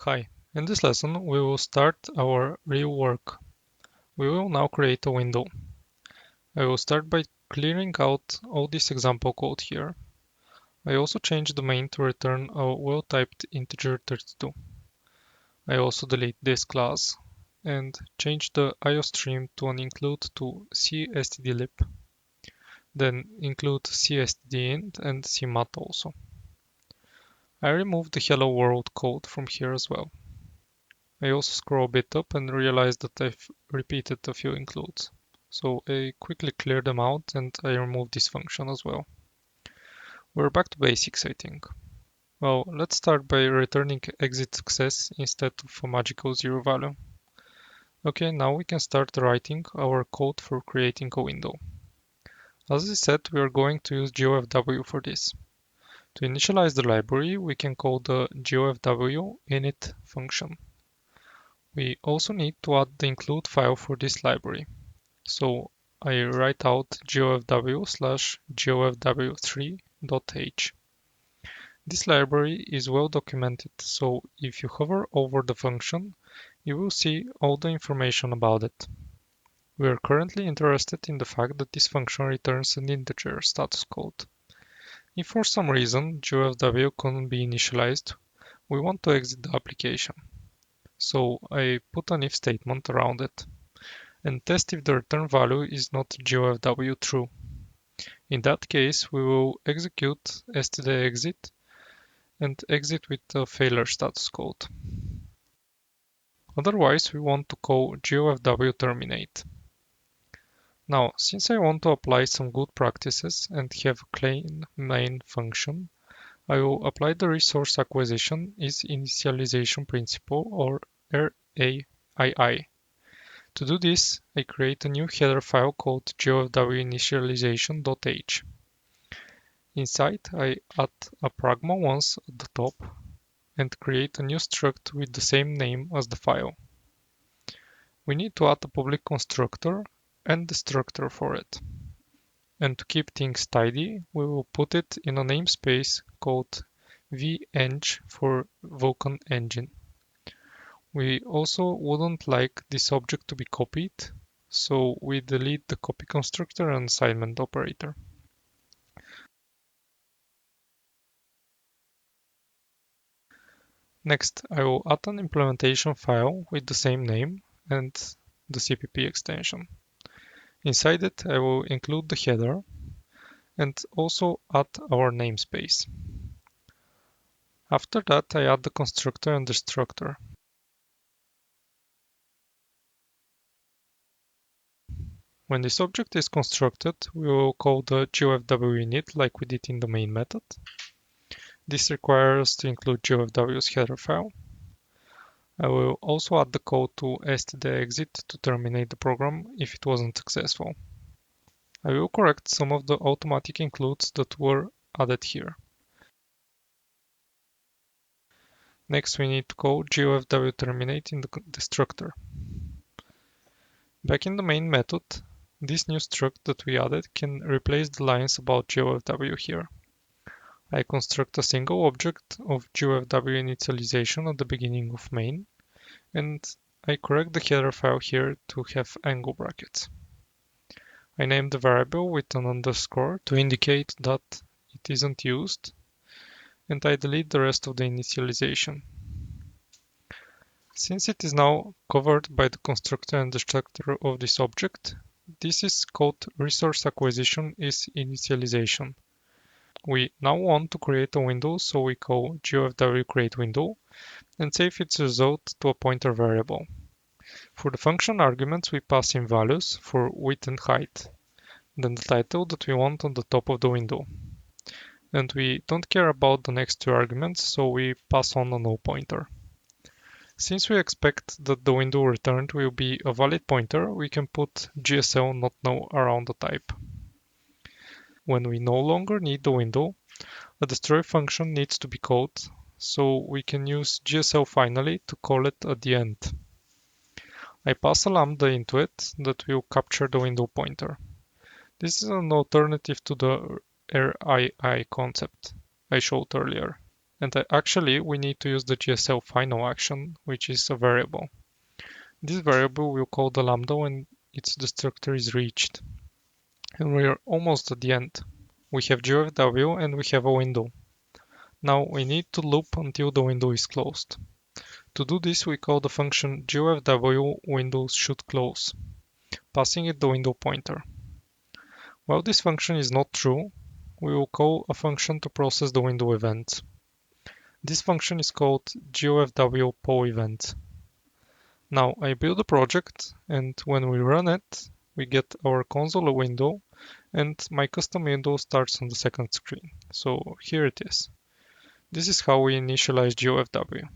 Hi, in this lesson we will start our real work. We will now create a window. I will start by clearing out all this example code here. I also changed the main to return a well-typed integer 32. I also delete this class and change the IOStream to an include to cstdlib. Then include cstdint and cmat also. I removed the hello world code from here as well. I also scroll a bit up and realize that I've repeated a few includes. So I quickly clear them out and I remove this function as well. We're back to basics, I think. Well, let's start by returning exit success instead of a magical zero value. Okay, now we can start writing our code for creating a window. As I said, we are going to use GLFW for this. To initialize the library, we can call the GLFW init function. We also need to add the include file for this library. So I write out glfw/glfw3.h. This library is well documented, so if you hover over the function, you will see all the information about it. We are currently interested in the fact that this function returns an integer status code. If for some reason glfw couldn't be initialized, we want to exit the application. So I put an if statement around it and test if the return value is not glfw true. In that case, we will execute stdexit and exit with a failure status code. Otherwise, we want to call glfw terminate. Now, since I want to apply some good practices and have a clean main function, I will apply the resource acquisition is initialization principle, or RAII. To do this, I create a new header file called glfw-initialization.h. Inside, I add a pragma once at the top and create a new struct with the same name as the file. We need to add a public constructor and destructor for it. And to keep things tidy, we will put it in a namespace called veng for Vulkan engine. We also wouldn't like this object to be copied, so we delete the copy constructor and assignment operator. Next, I will add an implementation file with the same name and the CPP extension. Inside it, I will include the header and also add our namespace. After that, I add the constructor and destructor. When this object is constructed, we will call the glfw init like we did in the main method. This requires us to include glfw's header file. I will also add the code to stdexit to terminate the program if it wasn't successful. I will correct some of the automatic includes that were added here. Next, we need to call glfw terminate in the destructor. Back in the main method, this new struct that we added can replace the lines about glfw here. I construct a single object of glfw initialization at the beginning of main, and I correct the header file here to have angle brackets. I name the variable with an underscore to indicate that it isn't used, and I delete the rest of the initialization. Since it is now covered by the constructor and destructor of this object, this is called resource acquisition is initialization. We now want to create a window, so we call glfw create window and save its result to a pointer variable. For the function arguments, we pass in values for width and height, then the title that we want on the top of the window. And we don't care about the next two arguments, so we pass on a null pointer. Since we expect that the window returned will be a valid pointer, we can put GSL not null around the type. When we no longer need the window, a destroy function needs to be called, so we can use GSL finally to call it at the end. I pass a lambda into it that will capture the window pointer. This is an alternative to the RII concept I showed earlier. And actually, we need to use the GSL final action, which is a variable. This variable will call the lambda when its destructor is reached. And we are almost at the end. We have GLFW and we have a window. Now we need to loop until the window is closed. To do this, we call the function GLFW window should close, passing it the window pointer. While this function is not true, we will call a function to process the window event. This function is called GLFW poll event. Now I build a project, and when we run it, we get our console window, and my custom window starts on the second screen. So here it is. This is how we initialize GLFW.